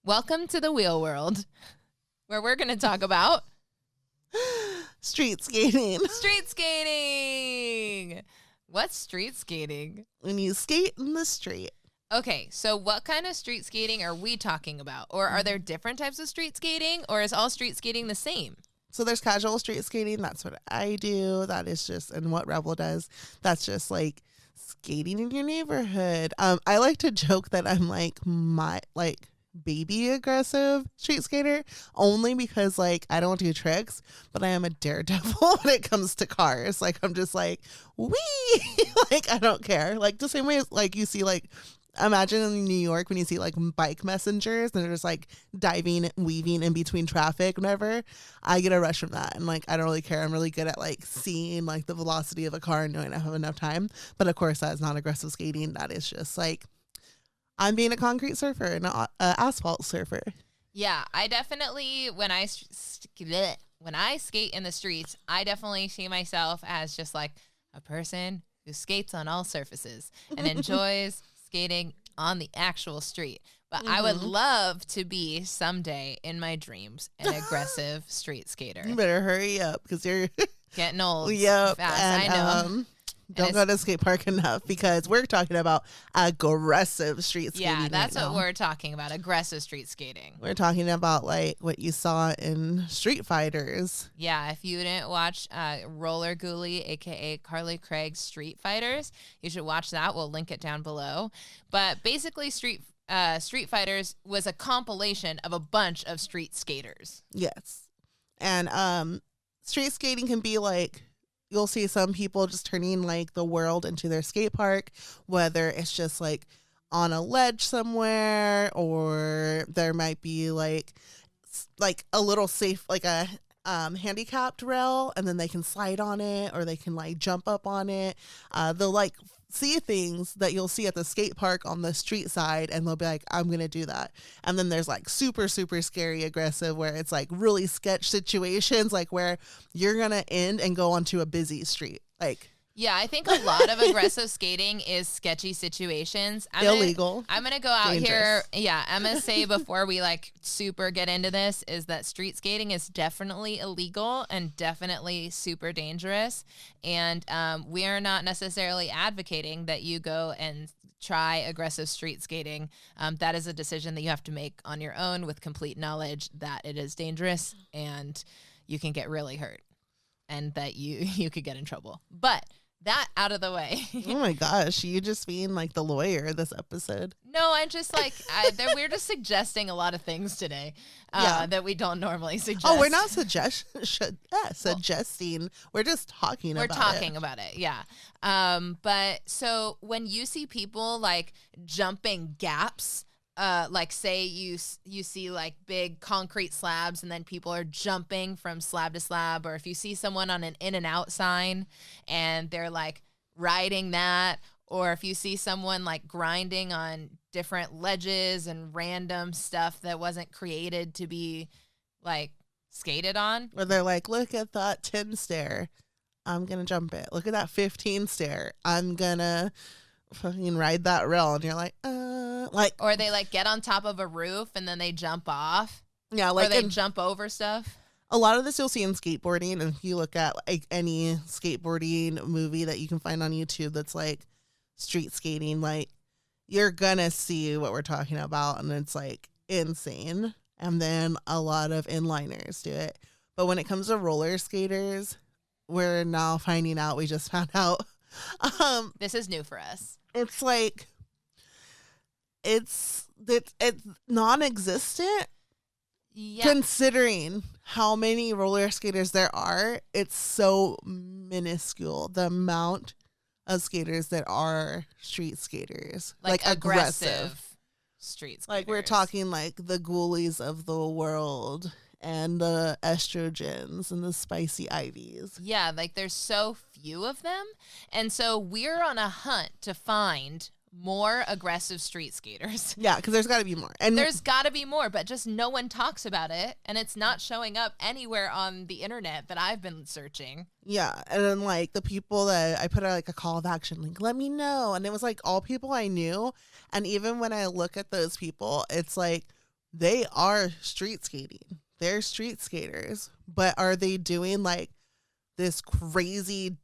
Welcome to the wheel world, where we're going to talk about street skating. street skating. What's street skating? When you skate in the street. Okay, so what kind of street skating are we talking about? Or are there different types of street skating? Or is all street skating the same? So there's casual street skating. That's what I do. That is just, and what Rebel does, that's just like skating in your neighborhood. I like to joke that I'm like baby aggressive street skater, only because like I don't do tricks, but I am a daredevil when it comes to cars. Like I'm just like, wee, like I don't care. Like the same way as like you see like, imagine in New York when you see like bike messengers and they're just like diving, weaving in between traffic, whatever. I get a rush from that. And like, I don't really care. I'm really good at like seeing like the velocity of a car and knowing I have enough time. But of course, that is not aggressive skating. That is just like, I'm being a concrete surfer and an asphalt surfer. Yeah, I definitely, when I skate in the streets, I definitely see myself as just like a person who skates on all surfaces and enjoys skating on the actual street. But I would love to be someday in my dreams an aggressive street skater. You better hurry up because you're getting old fast. I know. Don't go to skate park enough because we're talking about aggressive street skating. Yeah, that's what we're talking about, aggressive street skating. We're talking about like what you saw in Street Fighters. Yeah, if you didn't watch Roller Ghoulie, aka Carly Craig's Street Fighters, you should watch that. We'll link it down below. But basically, Street Fighters was a compilation of a bunch of street skaters. Yes, and street skating can be like, you'll see some people just turning like the world into their skate park, whether it's just like on a ledge somewhere, or there might be like a little safe, like a handicapped rail, and then they can slide on it or they can like jump up on it. They'll like see things that you'll see at the skate park on the street side, and they'll be like, I'm gonna do that. And then there's like super scary aggressive, where it's like really sketch situations, like where you're gonna end and go onto a busy street. Like, yeah, I think a lot of aggressive skating is sketchy situations. Illegal. I'm going to go out Dangerous. here. Yeah, I'm going to say before we like super get into this is that street skating is definitely illegal and definitely super dangerous. And we are not necessarily advocating that you go and try aggressive street skating. That is a decision that you have to make on your own with complete knowledge that it is dangerous and you can get really hurt and that you could get in trouble. But that out of the way. Oh my gosh, you just being like the lawyer this episode. No, I'm just like, we're just suggesting a lot of things today that we don't normally suggest. Oh, we're not suggesting. We're just talking about it. We're talking about it, yeah. But so when you see people like jumping gaps, like say you see like big concrete slabs and then people are jumping from slab to slab, or if you see someone on an in and out sign and they're like riding that, or if you see someone like grinding on different ledges and random stuff that wasn't created to be like skated on. Or they're like, look at that 10 stair, I'm gonna jump it. Look at that 15 stair, I'm gonna fucking ride that rail. And you're like, or they like get on top of a roof and then they jump off. Yeah, like, or they jump over stuff. A lot of this you'll see in skateboarding, and if you look at like any skateboarding movie that you can find on YouTube that's like street skating, like you're gonna see what we're talking about, and it's like insane. And then a lot of inliners do it. But when it comes to roller skaters, we're now finding out, we just found out, this is new for us. It's like it's non-existent. Yeah. Considering how many roller skaters there are, it's so minuscule, the amount of skaters that are street skaters. Like aggressive street skaters. Like we're talking like the ghoulies of the world and the estrogens and the spicy ivies. Yeah, like there's so few of them. And so we're on a hunt to find more aggressive street skaters. Yeah, because there's got to be more. And there's got to be more, but just no one talks about it. And it's not showing up anywhere on the internet that I've been searching. Yeah, and then like the people that I put like a call of action link, let me know. And it was like all people I knew. And even when I look at those people, it's like they are street skating. They're street skaters. But are they doing like this crazy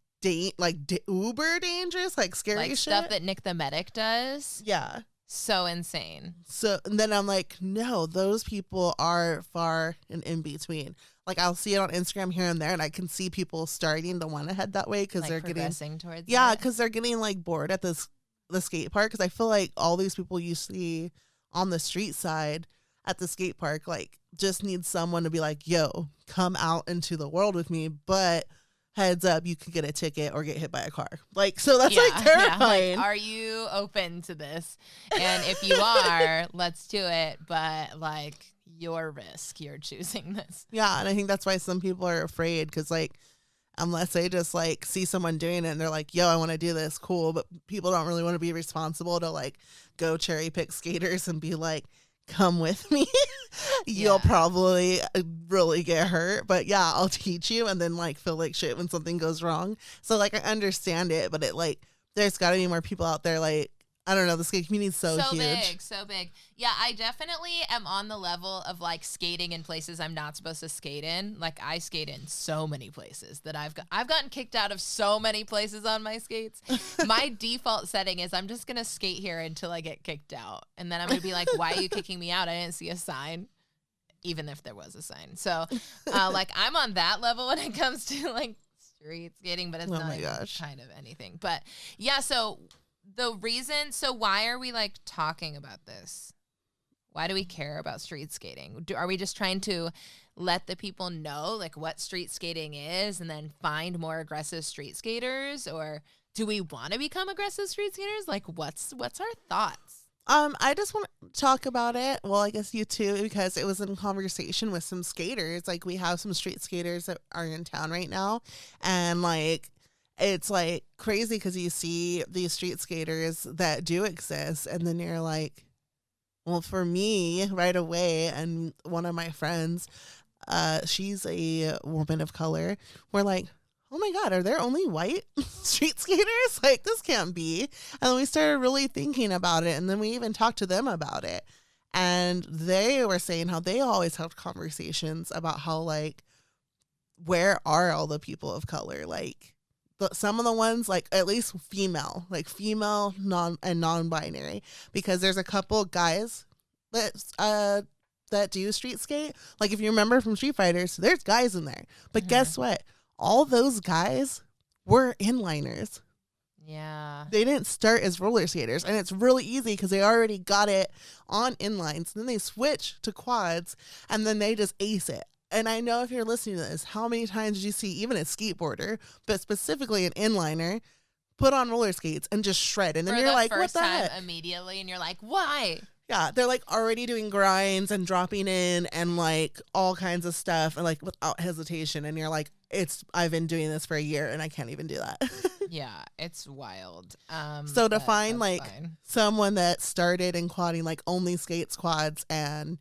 uber dangerous, like scary like shit? stuff that Nick the Medic does? Yeah. So insane. So and then I'm like, no, those people are far and in between. Like I'll see it on Instagram here and there, and I can see people starting to want to head that way because Like they're getting progressing towards yeah, it. because they're getting like bored at the skate park. Because I feel like all these people you see on the street side at the skate park like just need someone to be like, yo, come out into the world with me, but heads up, you could get a ticket or get hit by a car. Like, so that's like terrifying. Like, are you open to this? And if you are, let's do it. But like your risk, you're choosing this. Yeah. And I think that's why some people are afraid because like, unless they just like see someone doing it and they're like, yo, I want to do this. Cool. But people don't really want to be responsible to like go cherry pick skaters and be like, come with me. You'll probably really get hurt, but yeah, I'll teach you, and then like feel like shit when something goes wrong. So like I understand it, but it like there's got to be more people out there. Like I don't know, the skate community is so huge. So big. Yeah, I definitely am on the level of like skating in places I'm not supposed to skate in. Like I skate in so many places that I've gotten kicked out of so many places on my skates. My default setting is I'm just gonna skate here until I get kicked out, and then I'm gonna be like, "Why are you kicking me out? I didn't see a sign." Even if there was a sign. So like I'm on that level when it comes to like street skating, but it's not kind of anything. But yeah, so why are we like talking about this? Why do we care about street skating? Are we just trying to let the people know like what street skating is and then find more aggressive street skaters? Or do we want to become aggressive street skaters? Like what's our thoughts? I just want to talk about it. Well, I guess you too, because it was in conversation with some skaters. Like we have some street skaters that are in town right now, and like it's like crazy because you see these street skaters that do exist, and then you're like, well, for me right away, and one of my friends, she's a woman of color. We're like, oh my God, are there only white street skaters? Like, this can't be. And then we started really thinking about it. And then we even talked to them about it. And they were saying how they always have conversations about how, like, where are all the people of color? Like, some of the ones, like, at least female, non-binary. Because there's a couple guys that do street skate. Like, if you remember from Street Fighters, there's guys in there. But guess what? All those guys were inliners. Yeah. They didn't start as roller skaters. And it's really easy because they already got it on inlines. Then they switch to quads and then they just ace it. And I know if you're listening to this, how many times did you see even a skateboarder, but specifically an inliner, put on roller skates and just shred? And then you're like, what the heck? Immediately, and you're like, why? Yeah, they're like already doing grinds and dropping in and like all kinds of stuff and like without hesitation. And you're like, I've been doing this for a year and I can't even do that. Yeah, it's wild. So to find like someone that started in quadding, like only skates quads and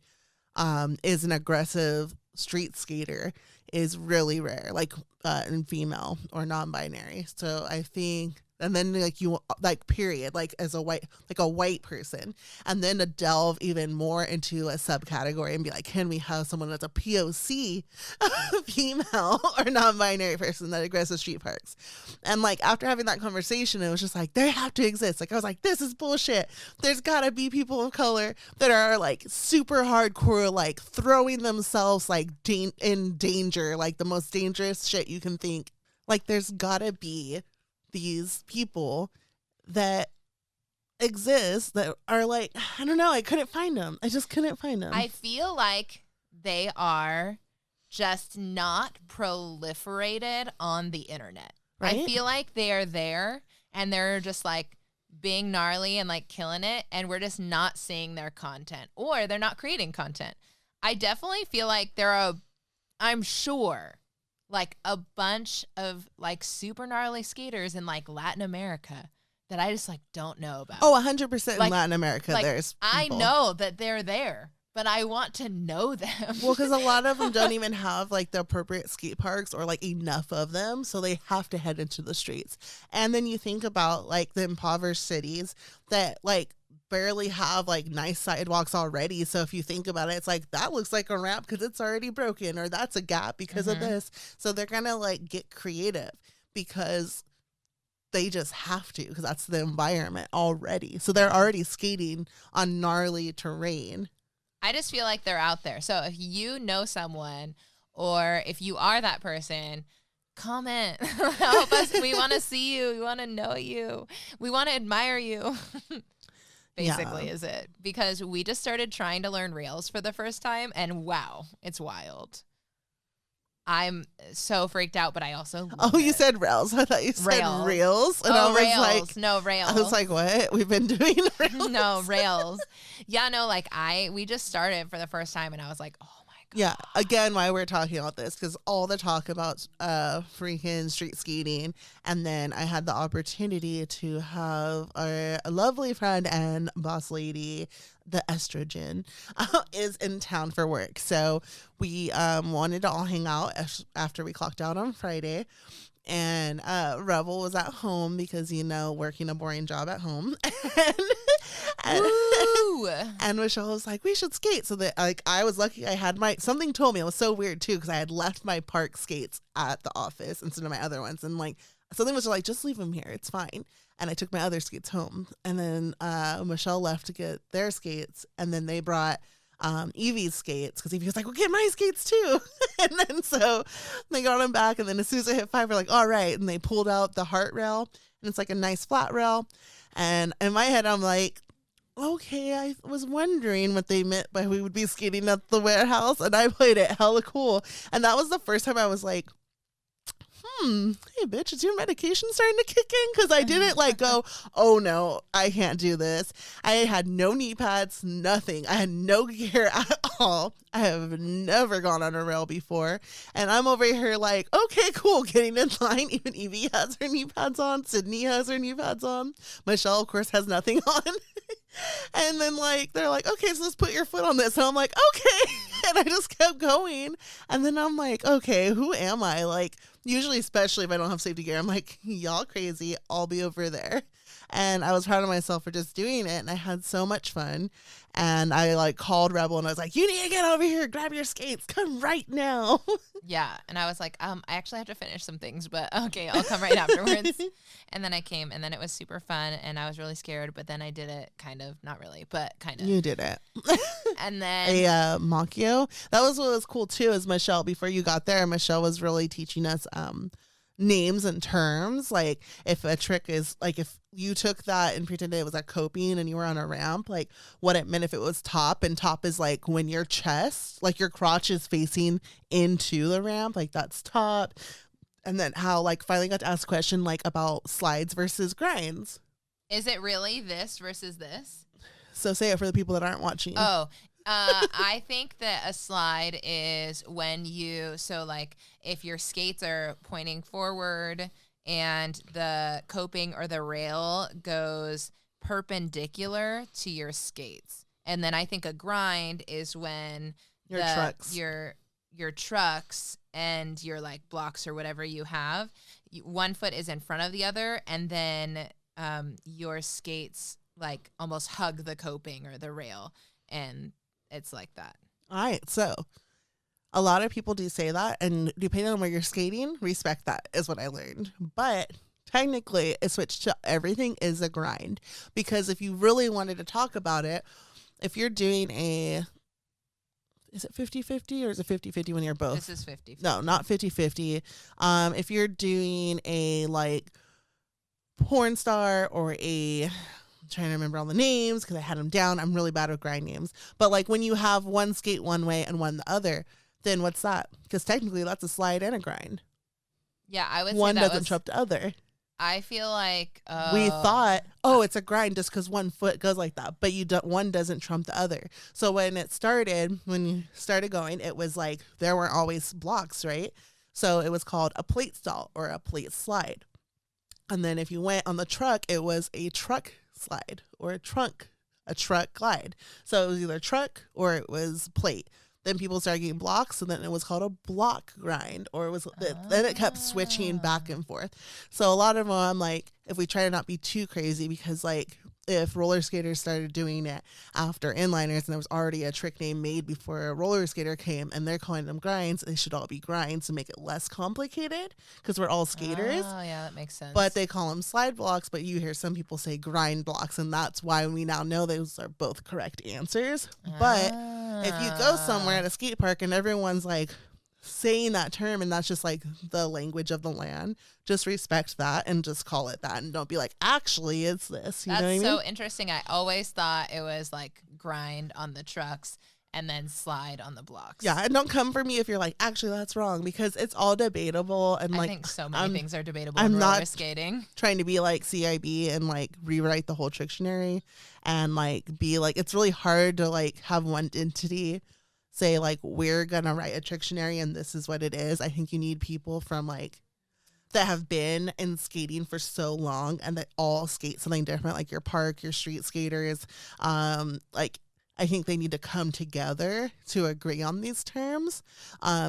is an aggressive street skater is really rare, like in female or non-binary. So I think, and then like you like period, like as a white person, and then to delve even more into a subcategory and be like, can we have someone that's a POC female or non-binary person that aggressive street parks? And like after having that conversation, it was just like they have to exist. Like I was like, this is bullshit. There's gotta be people of color that are like super hardcore, like throwing themselves like in danger, like the most dangerous shit you can think. Like there's gotta be these people that exist that are like, I don't know, I couldn't find them. I just couldn't find them. I feel like they are just not proliferated on the internet. Right? I feel like they are there and they're just like being gnarly and like killing it, and we're just not seeing their content, or they're not creating content. I definitely feel like I'm sure like a bunch of like super gnarly skaters in like Latin America that I just like don't know about. Oh, 100% in Latin America. Like, there's people. I know that they're there, but I want to know them. Well, because a lot of them don't even have like the appropriate skate parks or like enough of them. So they have to head into the streets. And then you think about like the impoverished cities that like barely have like nice sidewalks already. So if you think about it, it's like that looks like a ramp because it's already broken, or that's a gap because of this. So they're gonna like get creative because they just have to, because that's the environment already. So they're already skating on gnarly terrain. I just feel like they're out there. So if you know someone, or if you are that person, comment. Help us. We want to see you. We want to know you. We want to admire you. Basically, is it. Because we just started trying to learn rails for the first time, and wow, it's wild. I'm so freaked out, but I also love you it. said rails. I thought you said reels. And I was rails. like, no, rails. I was like, what? We've been doing rails? No, rails. Yeah, no, like we just started for the first time, and I was like, oh my God. Yeah, again, why we're talking about this, because all the talk about freaking street skating, and then I had the opportunity to have a lovely friend and boss lady, the estrogen, is in town for work. So we wanted to all hang out after we clocked out on Friday. And Rebel was at home because, working a boring job at home. and Michelle was like, we should skate. So that, like, I was lucky I had something told me. It was so weird too, because I had left my park skates at the office instead of my other ones. And like, something was like, just leave them here. It's fine. And I took my other skates home. And then Michelle left to get their skates. And then they brought Evie's skates, because Evie was like, well, get my skates too. And then so they got them back, and then as soon as I hit 5, we're like, all right. And they pulled out the heart rail, and it's like a nice flat rail. And in my head, I'm like, okay, I was wondering what they meant by we would be skating at the warehouse, and I played it hella cool. And that was the first time I was like, hey bitch, is your medication starting to kick in? Because I didn't like go, oh no, I can't do this. I had no knee pads, nothing. I had no gear at all. I have never gone on a rail before. And I'm over here like, okay, cool, getting in line. Even Evie has her knee pads on. Sydney has her knee pads on. Michelle, of course, has nothing on. And then like they're like, okay, so let's put your foot on this. And I'm like, okay. And I just kept going. And then I'm like, okay, who am I? Like, usually, especially if I don't have safety gear, I'm like, y'all crazy. I'll be over there. And I was proud of myself for just doing it. And I had so much fun. And I like called Rebel, and I was like, you need to get over here, grab your skates, come right now. Yeah. And I was like, I actually have to finish some things, but okay, I'll come right afterwards. And then I came, and then it was super fun, and I was really scared, but then I did it kind of, not really, but kind of. You did it. And then a Makio. That was what was cool too, is Michelle, before you got there, Michelle was really teaching us names and terms. Like if a trick is like, if you took that and pretended it was a coping and you were on a ramp, like what it meant if it was top, and top is like when your chest, like your crotch is facing into the ramp, like that's top. And then how like finally got to ask a question like about slides versus grinds. Is it really this versus this? So say it for the people that aren't watching. Oh, I think that a slide is when so like if your skates are pointing forward and the coping or the rail goes perpendicular to your skates. And then I think a grind is when your trucks. Your trucks and your like blocks or whatever you have, one foot is in front of the other, and then your skates like almost hug the coping or the rail, and it's like that. All right. So a lot of people do say that, and depending on where you're skating, respect that is what I learned. But technically it switched to everything is a grind, because if you really wanted to talk about it, if you're doing is it 50-50 or is it 50-50 when you're both? This is 50-50. No, not 50-50. If you're doing a like porn star or I'm trying to remember all the names because I had them down. I'm really bad with grind names. But like when you have one skate one way and one the other, then what's that? Because technically that's a slide and a grind. Yeah, I would one say that doesn't trump the other. I feel like we thought, it's a grind just because one foot goes like that, but one doesn't trump the other. So when you started going, it was like there weren't always blocks, right? So it was called a plate stall or a plate slide. And then if you went on the truck, it was a truck slide or a truck glide. So it was either truck or it was plate. Then people started getting blocks, and then it was called a block grind, or then it kept switching back and forth. So a lot of them, I'm like, if we try to not be too crazy, because like if roller skaters started doing it after inliners and there was already a trick name made before a roller skater came and they're calling them grinds, they should all be grinds to make it less complicated because we're all skaters. Oh, yeah, that makes sense. But they call them slide blocks, but you hear some people say grind blocks, and that's why we now know those are both correct answers. But if you go somewhere at a skate park and everyone's like saying that term and that's just like the language of the land, just respect that and just call it that and don't be like, actually it's this. You know what I mean? That's so interesting. I always thought it was like grind on the trucks and then slide on the blocks. Yeah, and don't come for me if you're like, actually that's wrong, because it's all debatable. And I like, think so many things are debatable I'm in roller not skating. trying to be like CIB and like rewrite the whole Trictionary and like be like, it's really hard to like have one entity say like, we're gonna write a Trictionary and this is what it is. I think you need people from like that have been in skating for so long and that all skate something different, like your park, your street skaters. Like I think they need to come together to agree on these terms,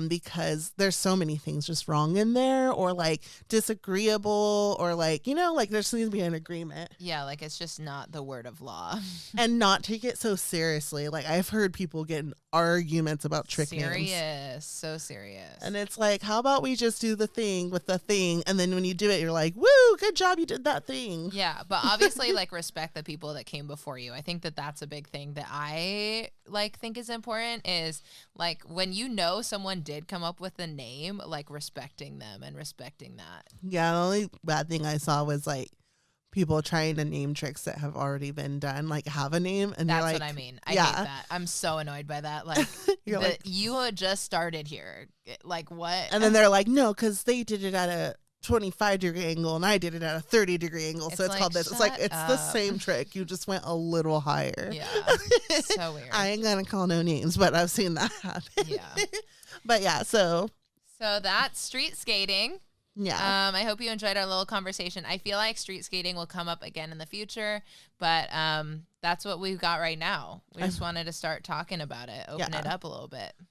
because there's so many things just wrong in there, or like disagreeable, or like, you know, like there just needs to be an agreement. Yeah, like it's just not the word of law. And not take it so seriously. Like I've heard people get in arguments about trick names. Serious, so serious. And it's like, how about we just do the thing with the thing, and then when you do it, you're like, woo, good job, you did that thing. Yeah, but obviously, like, respect the people that came before you. I think that that's a big thing that I like think is important, is like when you know someone did come up with a name, like respecting them and respecting that. Yeah, the only bad thing I saw was like people trying to name tricks that have already been done, like have a name, and That's you're like, what I mean. I hate that. I'm so annoyed by that. Like, you're like, you had just started here. Like, what? and then they're like, no, because they did it at a 25-degree angle and I did it at a 30-degree angle, so it's like, called this. It's like, it's shut the up. same trick, you just went a little higher. Yeah, so weird. I ain't gonna call no names, but I've seen that happen. Yeah. But yeah, so that's street skating. yeah. I hope you enjoyed our little conversation. I feel like street skating will come up again in the future, but that's what we've got right now. We just wanted to start talking about it, open it up a little bit.